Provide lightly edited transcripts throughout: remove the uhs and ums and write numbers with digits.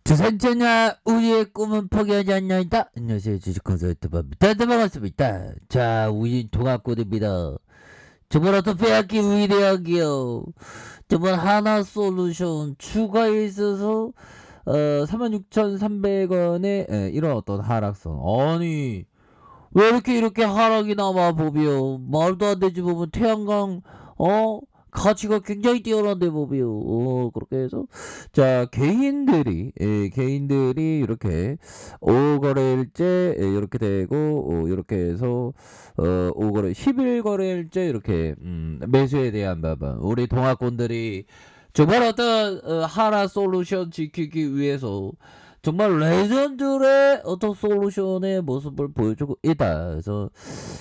두 번째나 우리의 꿈은 포기하지 않나이다. 안녕하세요, 주식 컨설턴트 bab입니다. 네, 반갑습니다. 자, 우리 동학고입니다. 저번 어떤 빼앗기 우리 대학이요. 저번 하나솔루션 추가에 있어서 36,300원에 이런 어떤 하락선. 아니, 왜 이렇게 하락이 나와 보비요. 말도 안 되지 보면 태양광 가치가 굉장히 뛰어난데 보비요. 그렇게 해서 자 개인들이 이렇게 5거래일째 이렇게 되고 이렇게 해서 5거래 10일 거래일째 이렇게 매수에 대한 부분 우리 동학군들이 정말 어떤 하나 솔루션 지키기 위해서 정말 레전드의 어떤 솔루션의 모습을 보여주고 있다. 그래서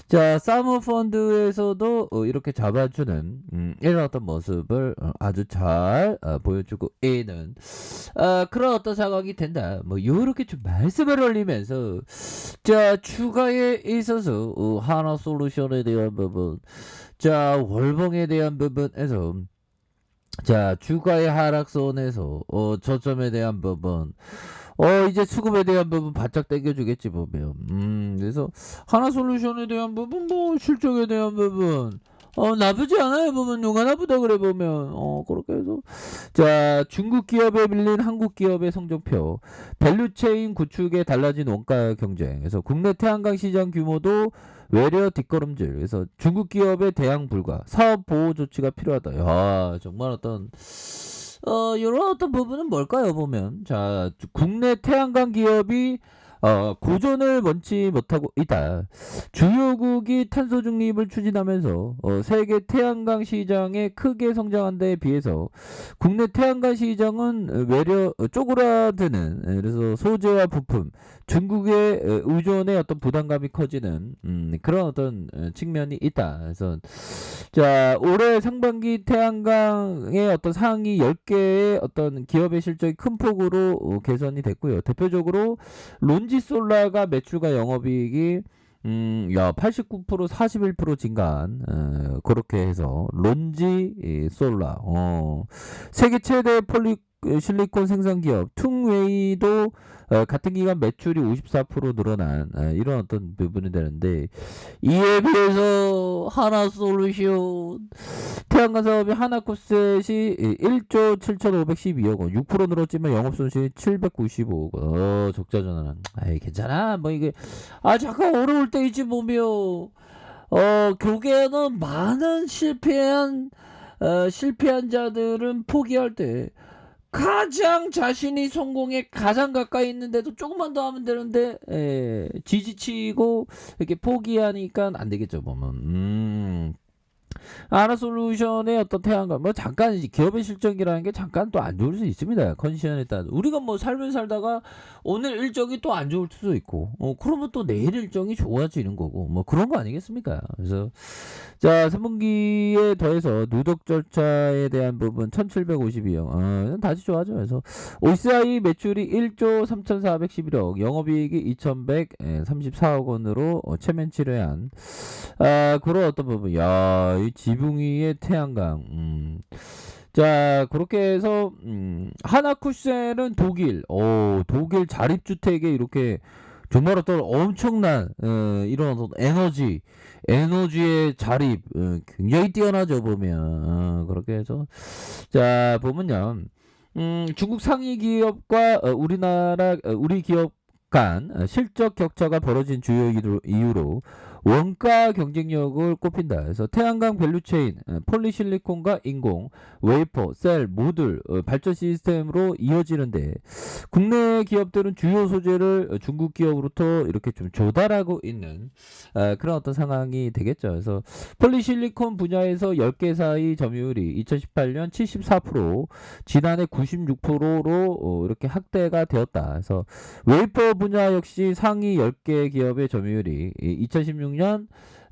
자 사모펀드에서도 이렇게 잡아주는 이런 어떤 모습을 아주 잘 보여주고 있는 그런 어떤 상황이 된다. 뭐 요렇게 좀 말씀을 올리면서 자 추가에 있어서 하나 솔루션에 대한 부분, 자 월봉에 대한 부분에서 자 주가의 하락선에서 저점에 대한 부분 이제 수급에 대한 부분 바짝 당겨주겠지 보면 그래서 하나솔루션에 대한 부분 뭐 실적에 대한 부분 나쁘지 않아요 보면. 누가 나쁘다 그래 보면 그렇게 해서 자 중국 기업에 밀린 한국 기업의 성적표, 밸류체인 구축에 달라진 원가 경쟁, 그래서 국내 태양광 시장 규모도 외려 뒷걸음질, 그래서 중국 기업의 대항 불가, 사업 보호 조치가 필요하다. 야 정말 어떤 이런 어떤 부분은 뭘까요 보면. 자 국내 태양광 기업이 고전을 원치 못하고 있다. 주요국이 탄소 중립을 추진하면서 세계 태양광 시장에 크게 성장한 데에 비해서 국내 태양광 시장은 외려 쪼그라드는, 그래서 소재와 부품 중국의 의존의 어떤 부담감이 커지는 그런 어떤 측면이 있다. 그래서 자 올해 상반기 태양광의 어떤 상위 10개의 어떤 기업의 실적이 큰 폭으로 개선이 됐고요. 대표적으로 론지솔라가 매출과 영업이익이 89% 41% 증가한 그렇게 해서 론지솔라 세계 최대 실리콘 생산 기업 퉁웨이도 같은 기간 매출이 54% 늘어난 이런 어떤 부분이 되는데, 이에 비해서 하나솔루션 태양광 사업이 하나코셋이 1조 7,512억 원, 6% 늘었지만 영업손실이 795억 원. 적자 전환은 아이 괜찮아 뭐 이게 잠깐 어려울 때 있지 보며. 결국에는 많은 실패한 자들은 포기할 때 가장 자신이 성공에 가장 가까이 있는데도 조금만 더 하면 되는데 지지치고 이렇게 포기하니까 안 되겠죠 보면. 하나솔루션의 어떤 태양광 뭐 잠깐 이제 기업의 실적이라는 게 잠깐 또 안 좋을 수 있습니다. 컨디션에 따라 우리가 뭐 삶을 살다가 오늘 일정이 또 안 좋을 수도 있고 그러면 또 내일 일정이 좋아지는 거고 뭐 그런 거 아니겠습니까? 그래서 자 3분기에 더해서 누적 절차에 대한 부분 1752억 다시 좋아져. 그래서 OCI 매출이 1조 3411억, 영업이익이 2134억 원으로 체면 치료한 그런 어떤 부분. 이 지붕 위의 태양광. 자 그렇게 해서 하나쿠센은 독일 자립주택에 이렇게 정말 어떤 엄청난 이런 어떤 에너지의 자립 굉장히 뛰어나죠 보면. 그렇게 해서 자 보면요 중국 상위 기업과 우리 기업 간 실적 격차가 벌어진 주요 이유로 원가 경쟁력을 꼽힌다. 그래서 태양광 밸류체인, 폴리실리콘과 인공, 웨이퍼, 셀, 모듈, 발전 시스템으로 이어지는데 국내 기업들은 주요 소재를 중국 기업으로부터 이렇게 좀 조달하고 있는 그런 어떤 상황이 되겠죠. 그래서 폴리실리콘 분야에서 10개 사이 점유율이 2018년 74%, 지난해 96%로 이렇게 확대가 되었다. 그래서 웨이퍼 분야 역시 상위 10개 기업의 점유율이 2016년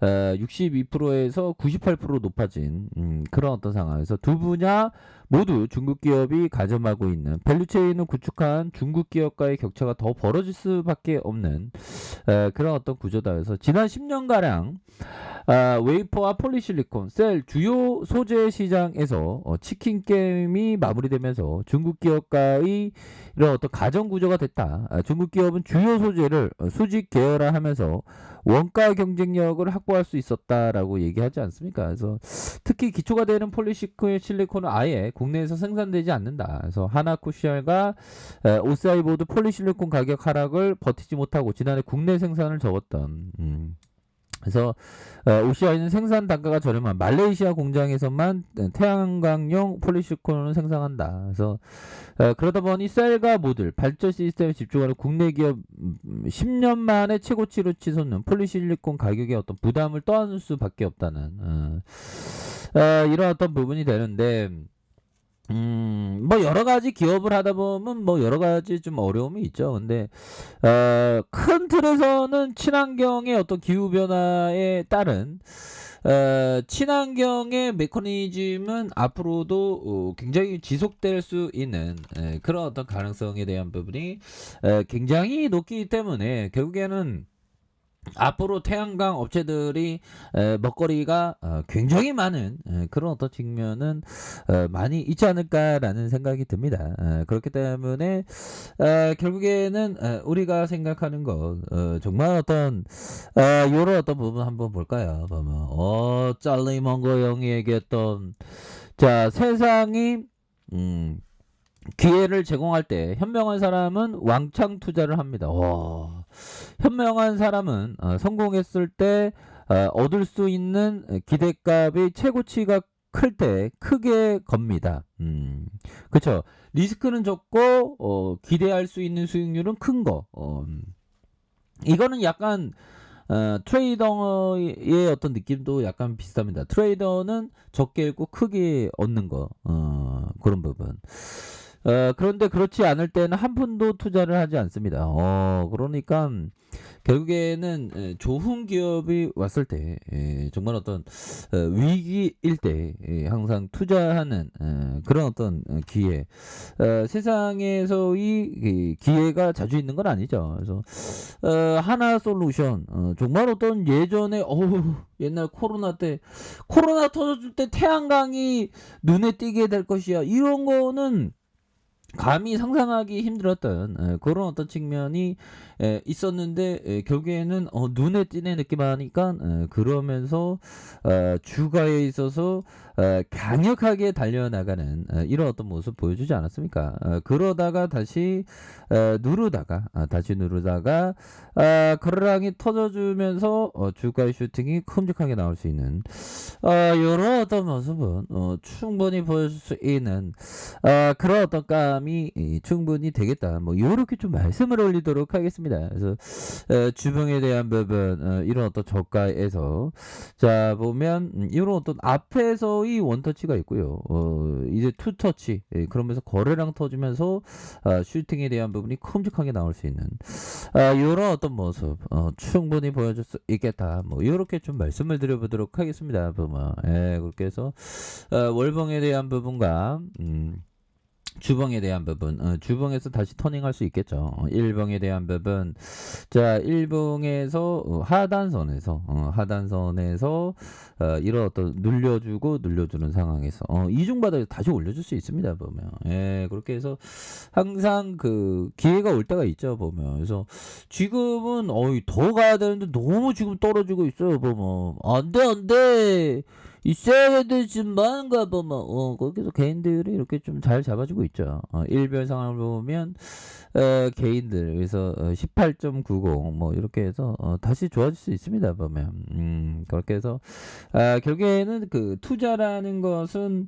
62%에서 98% 높아진 그런 어떤 상황에서 두 분야 모두 중국 기업이 가점하고 있는, 밸류체인을 구축한 중국 기업과의 격차가 더 벌어질 수밖에 없는 그런 어떤 구조다. 그래서 지난 10년가량 웨이퍼와 폴리실리콘 셀 주요 소재 시장에서 치킨 게임이 마무리되면서 중국 기업과의 이런 어떤 가정 구조가 됐다. 중국 기업은 주요 소재를 수직 계열화하면서 원가 경쟁력을 확보할 수 있었다라고 얘기하지 않습니까? 그래서 특히 기초가 되는 폴리실리콘은 아예 국내에서 생산되지 않는다. 그래서 하나쿠시알과 오사이보드 폴리실리콘 가격 하락을 버티지 못하고 지난해 국내 생산을 접었던. 그래서 OCI는 생산 단가가 저렴한 말레이시아 공장에서만 태양광용 폴리실리콘을 생산한다. 그래서 그러다 보니 셀과 모듈, 발전 시스템에 집중하는 국내 기업 10년 만에 최고치로 치솟는 폴리실리콘 가격에 어떤 부담을 떠안을 수밖에 없다는 이런 어떤 부분이 되는데 뭐 여러 가지 기업을 하다 보면 뭐 여러 가지 좀 어려움이 있죠. 근데 큰 틀에서는 친환경의 어떤 기후 변화에 따른 친환경의 메커니즘은 앞으로도 굉장히 지속될 수 있는 그런 어떤 가능성에 대한 부분이 굉장히 높기 때문에 결국에는 앞으로 태양광 업체들이 먹거리가 굉장히 많은 그런 어떤 측면은 많이 있지 않을까라는 생각이 듭니다. 그렇기 때문에 결국에는 우리가 생각하는 것 정말 어떤 이런 어떤 부분 한번 볼까요? 보면 짤리 몽고 형이 얘기했던 자 세상이 기회를 제공할 때 현명한 사람은 왕창 투자를 합니다. 현명한 사람은 성공했을 때 얻을 수 있는 기대값의 최고치가 클 때 크게 겁니다. 그렇죠. 리스크는 적고 기대할 수 있는 수익률은 큰 거. 이거는 약간 트레이더의 어떤 느낌도 약간 비슷합니다. 트레이더는 적게 읽고 크게 얻는 거 그런 부분. 그런데 그렇지 않을 때는 한 푼도 투자를 하지 않습니다. 그러니까 결국에는 좋은 기업이 왔을 때 정말 어떤 위기일 때 항상 투자하는 그런 어떤 기회 세상에서의 기회가 자주 있는 건 아니죠. 그래서 하나 솔루션 정말 어떤 예전에 옛날 코로나 터졌을 때 태양광이 눈에 띄게 될 것이야 이런 거는 감히 상상하기 힘들었던 그런 어떤 측면이 있었는데 결국에는 눈에 띄는 느낌 하니까 그러면서 주가에 있어서 강력하게 달려나가는 이런 어떤 모습 보여주지 않았습니까? 그러다가 다시 누르다가 거래량이 터져주면서 주가의 슈팅이 큼직하게 나올 수 있는 이런 어떤 모습은 충분히 보여줄 수 있는 그런 어떤 감이 충분히 되겠다. 뭐 이렇게 좀 말씀을 올리도록 하겠습니다. 그래서 주봉에 대한 부분 이런 어떤 저가에서 자 보면 이런 어떤 앞에서의 원터치가 있고요. 이제 투터치 그러면서 거래량 터지면서 슈팅에 대한 부분이 큼직하게 나올 수 있는 이런 어떤 모습 충분히 보여줄 수 있겠다. 뭐 이렇게 좀 말씀을 드려보도록 하겠습니다. 보면 그렇게 해서 월봉에 대한 부분과 주봉에 대한 부분 주봉에서 다시 터닝할 수 있겠죠. 일봉에 대한 부분 자 일봉에서 하단선에서 이런 어떤 눌려주는 상황에서 이중바닥에서 다시 올려줄 수 있습니다. 보면 그렇게 해서 항상 그 기회가 올 때가 있죠. 보면 그래서 지금은 더 가야 되는데 너무 지금 떨어지고 있어요. 보면 안돼 있어야 되지만 많은가 보면 거기서 개인들이 이렇게 좀 잘 잡아주고 있죠. 일별 상황을 보면 개인들 그래서 18.90 뭐 이렇게 해서 다시 좋아질 수 있습니다. 보면 그렇게 해서 결국에는 그 투자라는 것은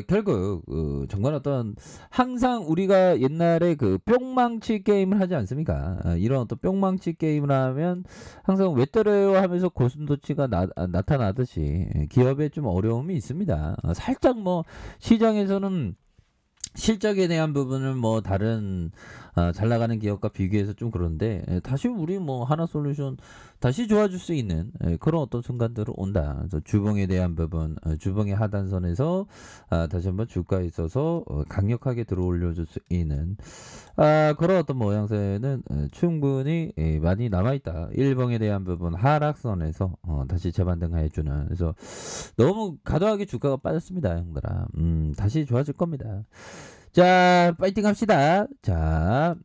결국 정말 어떤 항상 우리가 옛날에 그 뿅망치 게임을 하지 않습니까? 이런 어떤 뿅망치 게임을 하면 항상 왜 때려요 하면서 고슴도치가 나타나듯이 기업에 좀 어려움이 있습니다. 살짝 뭐 시장에서는 실적에 대한 부분을 뭐 다른 잘 나가는 기업과 비교해서 좀 그런데 다시 우리 뭐 하나솔루션 다시 좋아질 수 있는 그런 어떤 순간들은 온다. 그래서 주봉에 대한 부분, 주봉의 하단선에서 다시 한번 주가에 있어서 강력하게 들어올려 줄 수 있는 그런 어떤 모양새는 충분히 많이 남아있다. 일봉에 대한 부분 하락선에서 다시 재반등해 주는. 그래서 너무 과도하게 주가가 빠졌습니다, 형들아. 다시 좋아질 겁니다. 자, 파이팅 합시다. 자,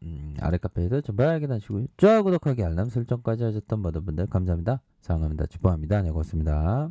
아래 카페에서 정보 확인하시고요. 좋아요, 구독하기, 알람 설정까지 하셨던 모든 분들 감사합니다. 사랑합니다. 축복합니다. 네, 고맙습니다.